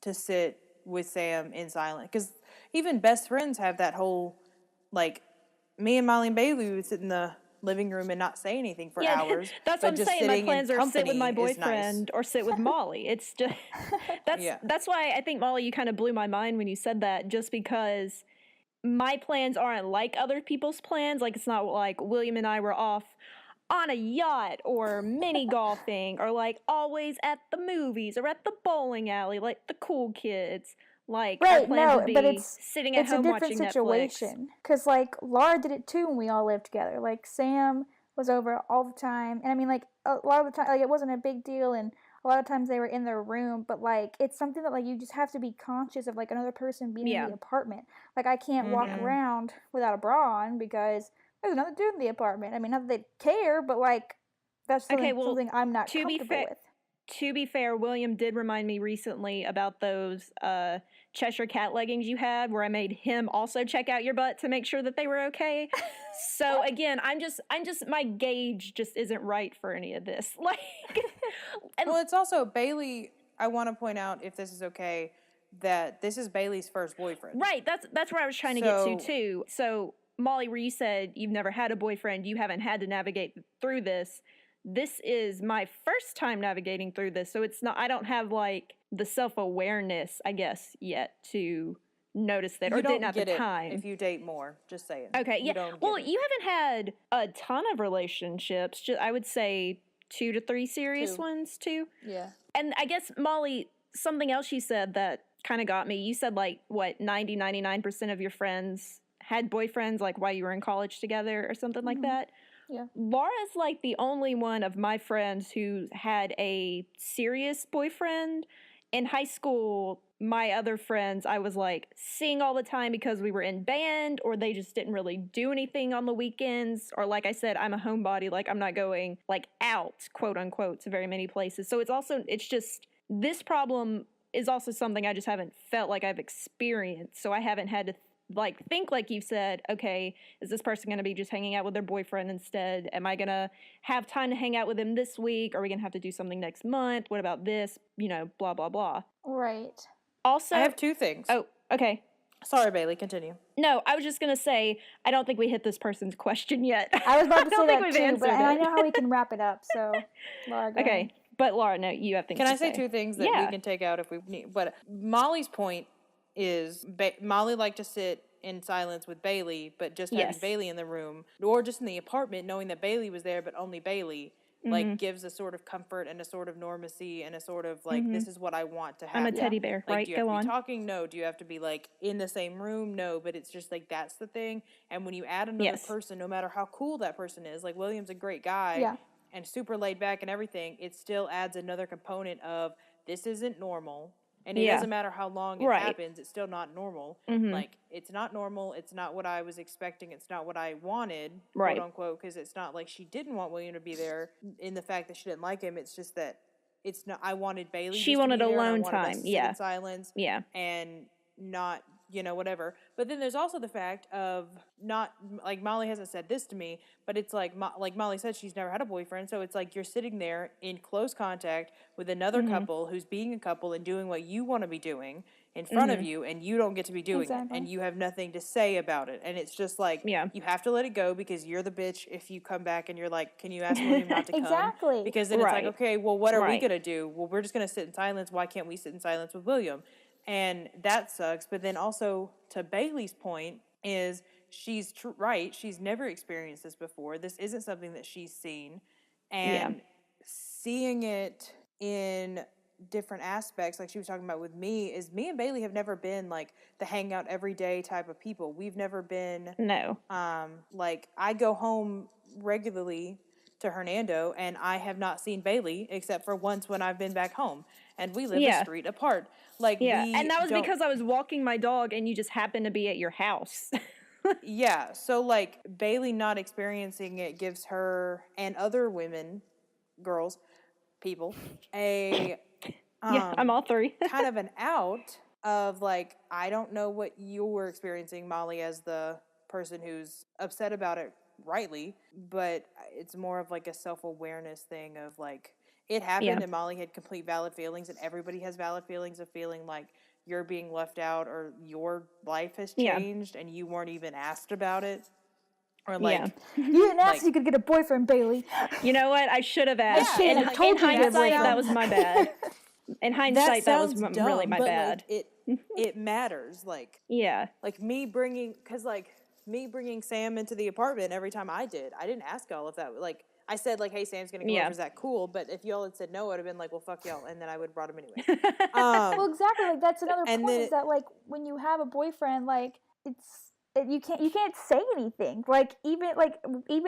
to sit with Sam in silence. Because even best friends have that whole, like, me and Molly and Bailey would sit in the living room and not say anything for hours. That's what I'm saying. My plans are sit with my boyfriend or sit with Molly. It's just that's why I think, Molly, you kind of blew my mind when you said that, just because my plans aren't like other people's plans. Like, it's not like William and I were off on a yacht or mini golfing or like always at the movies or at the bowling alley like the cool kids. Like, our plans would be but it's sitting at home watching Netflix. It's a different situation. Because, like, Laura did it too when we all lived together. Like, Sam was over all the time. And, I mean, like, a lot of the time, like, it wasn't a big deal. And a lot of times they were in their room. But, like, it's something that, like, you just have to be conscious of, like, another person being in the apartment. Like, I can't walk around without a bra on because there's another dude in the apartment. I mean, not that they care, but, like, that's something I'm not comfortable with. To be fair, William did remind me recently about those Cheshire Cat leggings you had, where I made him also check out your butt to make sure that they were okay. So again, I'm just my gauge just isn't right for any of this. Like, well, it's also Bailey. I want to point out, if this is okay, that this is Bailey's first boyfriend. Right. That's where I was trying to get to too. So Molly, where you said you've never had a boyfriend, you haven't had to navigate through this. This is my first time navigating through this, so it's not. I don't have like the self-awareness, I guess, yet to notice that, or didn't at the time. If you date more, just saying. Okay, yeah. Well, you haven't had a ton of relationships. I would say 2 to 3 serious ones, too. Yeah. And I guess, Molly, something else you said that kind of got me. You said like what 99% of your friends had boyfriends like while you were in college together or something like that. Yeah. Laura's like the only one of my friends who had a serious boyfriend. In high school, my other friends, I was like seeing all the time because we were in band, or they just didn't really do anything on the weekends. Or like I said, I'm a homebody, like I'm not going like out, quote unquote, to very many places. So it's just, this problem is also something I just haven't felt like I've experienced. So I haven't had to like think like you said, okay, is this person going to be just hanging out with their boyfriend instead? Am I going to have time to hang out with him this week? Are we going to have to do something next month? What about this? You know, blah, blah, blah. Right. Also, I have 2 things. Oh, okay. Sorry, Bailey, continue. No, I was just going to say, I don't think we hit this person's question yet. I was about to say that too, but I it. know how we can wrap it up, so Laura, go ahead. But Laura, no, you have things Can to I say 2 things that we can take out if we need? But Molly's point is Molly liked to sit in silence with Bailey, but just having Bailey in the room, or just in the apartment, knowing that Bailey was there, but only Bailey, like gives a sort of comfort and a sort of normacy and a sort of like, this is what I want to have. I'm a teddy bear, like, right? Do you have to be talking? No. Do you have to be like in the same room? No. But it's just like, that's the thing. And when you add another person, no matter how cool that person is, like William's a great guy and super laid back and everything, it still adds another component of, this isn't normal. And it doesn't matter how long it happens, it's still not normal. Like, it's not normal, it's not what I was expecting, it's not what I wanted, quote unquote, because it's not like she didn't want William to be there in the fact that she didn't like him. It's just that it's not, I wanted Bailey She wanted to be there, alone and I wanted time, us to sit in silence. Yeah. And not, you know, whatever. But then there's also the fact of not, like Molly hasn't said this to me, but it's like Molly said, she's never had a boyfriend. So it's like you're sitting there in close contact with another couple who's being a couple and doing what you want to be doing in front of you, and you don't get to be doing it, and you have nothing to say about it. And it's just like, you have to let it go, because you're the bitch if you come back and you're like, can you ask William not to come? Exactly. Because then it's like, okay, well, what are we going to do? Well, we're just going to sit in silence. Why can't we sit in silence with William? And that sucks. But then also, to Bailey's point, is she's right. She's never experienced this before. This isn't something that she's seen. And seeing it in different aspects, like she was talking about with me, is me and Bailey have never been like the hangout every day type of people. We've never been like, I go home regularly to Hernando, and I have not seen Bailey except for once when I've been back home, and we live a street apart. Like, and that was because I was walking my dog and you just happened to be at your house. So like Bailey not experiencing it gives her and other women, girls, people, a I'm all 3. kind of an out of like, I don't know what you were experiencing, Molly, as the person who's upset about it rightly, but it's more of like a self-awareness thing of like, it happened and Molly had complete valid feelings, and everybody has valid feelings of feeling like you're being left out, or your life has changed and you weren't even asked about it. Or like, you didn't ask if you could get a boyfriend, Bailey. You know what? I should have asked. In hindsight, that was my bad. In hindsight, that was really my bad. Like, it matters. Like, like me bringing Sam into the apartment every time I didn't ask y'all if that, like, I said, like, hey, Sam's going to go over, is that cool? But if y'all had said no, I would have been like, well, fuck y'all, and then I would have brought him anyway. Well, exactly. Like, that's another point, is that, like, when you have a boyfriend, like, you can't say anything. Like, even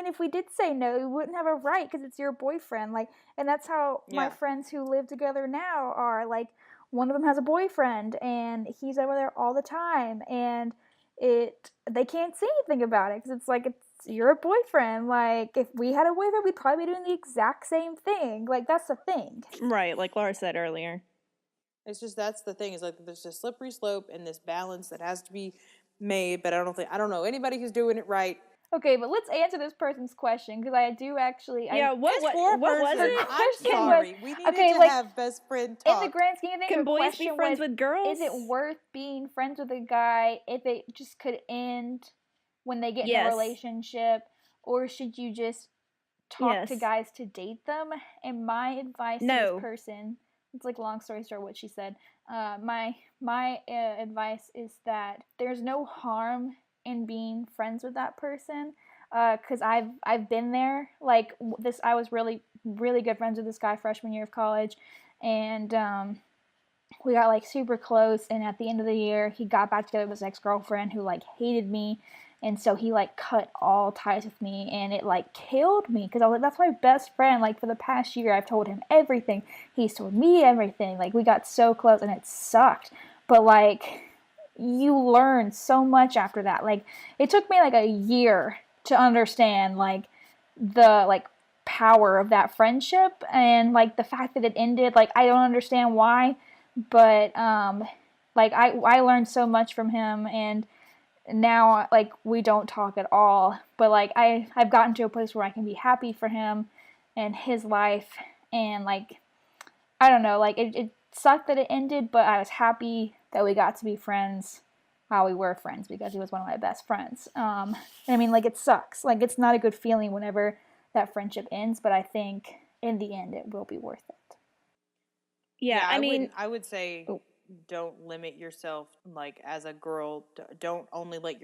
if we did say no, you wouldn't have a right, because it's your boyfriend. Like, and that's how my friends who live together now are. Like, one of them has a boyfriend, and he's over there all the time, and they can't say anything about it because it's like you're a boyfriend. Like if we had a boyfriend, we'd probably be doing the exact same thing. Like that's the thing, right? Like Laura said earlier. It's just that's the thing is like there's a slippery slope and this balance that has to be made. But I don't know anybody who's doing it right. Okay, but let's answer this person's question because I do actually. Yeah, what was it? I'm sorry. We needed to have best friend talk. In the grand scheme of things, can boys be friends with girls? Is it worth being friends with a guy if it just could end when they get in a relationship, or should you just talk to guys to date them? And my advice to this person, it's like long story short what she said. My advice is that there's no harm in being friends with that person, because I've been there. Like this, I was really good friends with this guy freshman year of college, and we got like super close. And at the end of the year, he got back together with his ex-girlfriend who like hated me, and so he like cut all ties with me, and it like killed me because I was like, that's my best friend. Like for the past year, I've told him everything. He's told me everything. Like we got so close, and it sucked. But like, you learn so much after that. Like it took me like a year to understand like the like power of that friendship, and like the fact that it ended, like I don't understand why, but like I learned so much from him, and now like we don't talk at all, but like I've gotten to a place where I can be happy for him and his life, and like I don't know, like it sucked that it ended, but I was happy that we got to be friends while we were friends because he was one of my best friends. I mean, like it sucks, like it's not a good feeling whenever that friendship ends, but I think in the end it will be worth it. Yeah, I would say don't limit yourself. Like as a girl, don't only let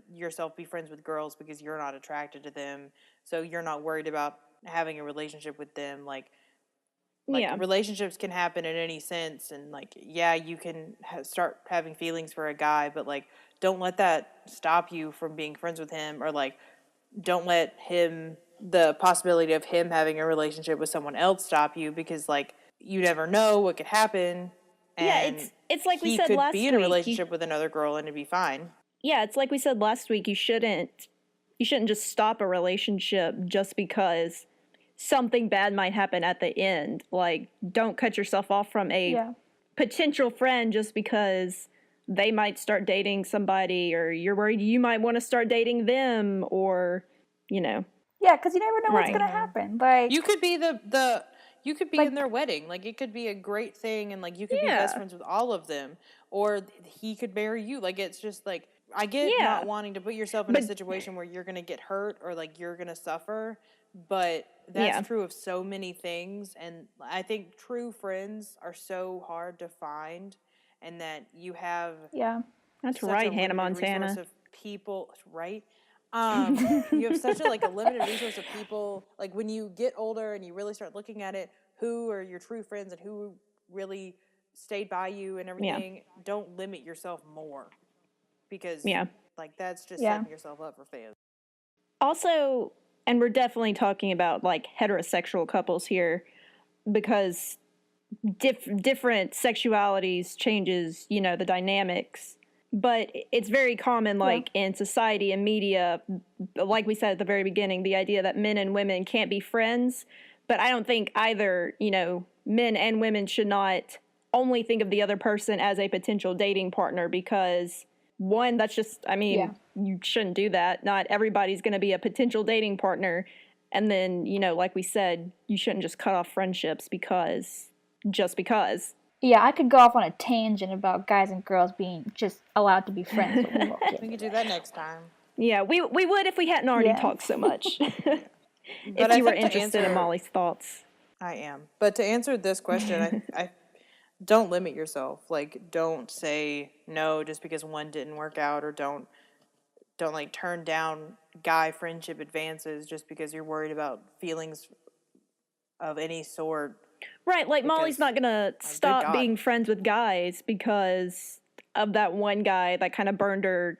yourself be friends with girls because you're not attracted to them, so you're not worried about having a relationship with them. Like relationships can happen in any sense, and like you can start having feelings for a guy, but like don't let that stop you from being friends with him, or like don't let the possibility of him having a relationship with someone else stop you, because like you never know what could happen. And it's like we said last week. He could be in a relationship with another girl and it'd be fine. Yeah, it's like we said last week. You shouldn't just stop a relationship just because something bad might happen at the end. Like, don't cut yourself off from a potential friend just because they might start dating somebody, or you're worried you might want to start dating them, or Yeah, because you never know what's gonna happen. Like you could be you could be in their wedding. Like it could be a great thing, and like you could be best friends with all of them, or he could marry you. Like it's just like I get not wanting to put yourself in a situation where you're gonna get hurt or like you're gonna suffer, but that's true of so many things. And I think true friends are so hard to find, and that you have that's right, Hannah Montana. Resource of people, right? You have such a limited resource of people. Like when you get older and you really start looking at it, who are your true friends and who really stayed by you and everything. Don't limit yourself more, because like that's just setting yourself up for failure. Also, and we're definitely talking about like heterosexual couples here, because different sexualities changes, the dynamics. But it's very common, like in society and media, like we said at the very beginning, the idea that men and women can't be friends. But I don't think either, men and women should not only think of the other person as a potential dating partner, because one, that's just, you shouldn't do that. Not everybody's going to be a potential dating partner. And then, like we said, you shouldn't just cut off friendships just because. Yeah, I could go off on a tangent about guys and girls being just allowed to be friends. We could do that next time. Yeah, we would if we hadn't already talked so much. If you were interested in Molly's thoughts. I am. But to answer this question, I don't limit yourself. Like, don't say no just because one didn't work out, or don't like turn down guy friendship advances just because you're worried about feelings of any sort. Right, like Molly's not going to stop being friends with guys because of that one guy that kind of burned her,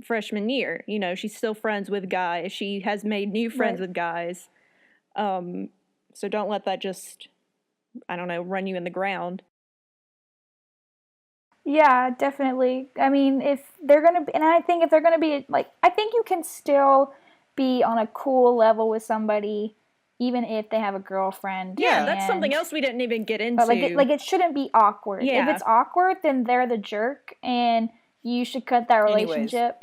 freshman year. She's still friends with guys. She has made new friends with guys. So don't let that just, run you in the ground. Yeah, definitely. I mean, if they're gonna be, and I think if they're gonna be like, I think you can still be on a cool level with somebody, even if they have a girlfriend. Yeah, that's something else we didn't even get into. But it shouldn't be awkward. Yeah. If it's awkward, then they're the jerk, and you should cut that relationship.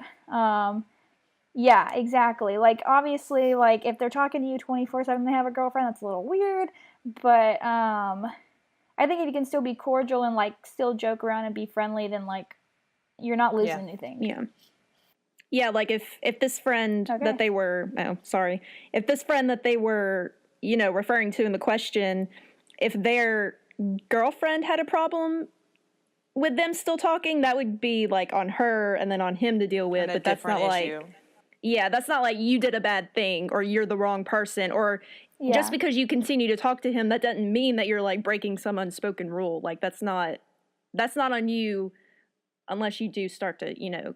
Yeah, exactly. Like, obviously, like, if they're talking to you 24/7, they have a girlfriend, that's a little weird, but, I think if you can still be cordial and, like, still joke around and be friendly, then, like, you're not losing anything. Yeah. Yeah, like, if this friend that they were, if this friend that they were, you know, referring to in the question, if their girlfriend had a problem with them still talking, that would be, like, on her and then on him to deal with, but that's not like... Yeah, that's not like you did a bad thing or you're the wrong person or just because you continue to talk to him, that doesn't mean that you're like breaking some unspoken rule. Like that's not on you unless you do start to, you know,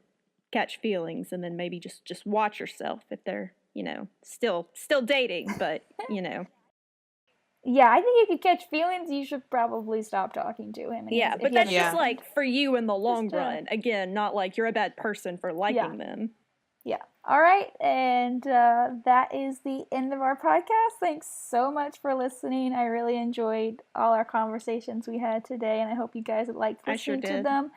catch feelings and then maybe just watch yourself if they're, you know, still dating, but, you know. Yeah, I think if you catch feelings, you should probably stop talking to him. Yeah, but that's just like for you in the long run. Again, not like you're a bad person for liking them. Yeah. All right. And that is the end of our podcast. Thanks so much for listening. I really enjoyed all our conversations we had today, and I hope you guys liked listening to them.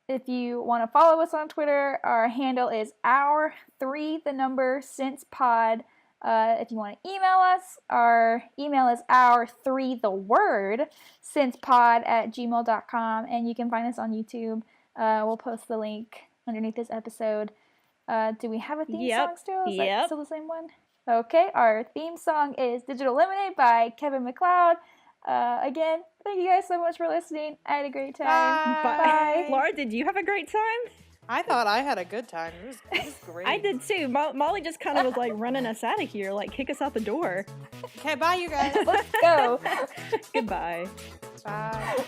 If you want to follow us on Twitter, our handle is ourthreecentspod. If you want to email us, our email is ourthreecentspod@gmail.com, and you can find us on YouTube. We'll post the link underneath this episode. Do we have a theme song still? Is that still the same one? Okay, our theme song is Digital Lemonade by Kevin MacLeod. Again, thank you guys so much for listening. I had a great time. Bye. Laura, did you have a great time? I thought I had a good time. It was great. I did too. Molly just kind of was like running us out of here, like kick us out the door. Okay, bye you guys. Let's go. Goodbye. Bye.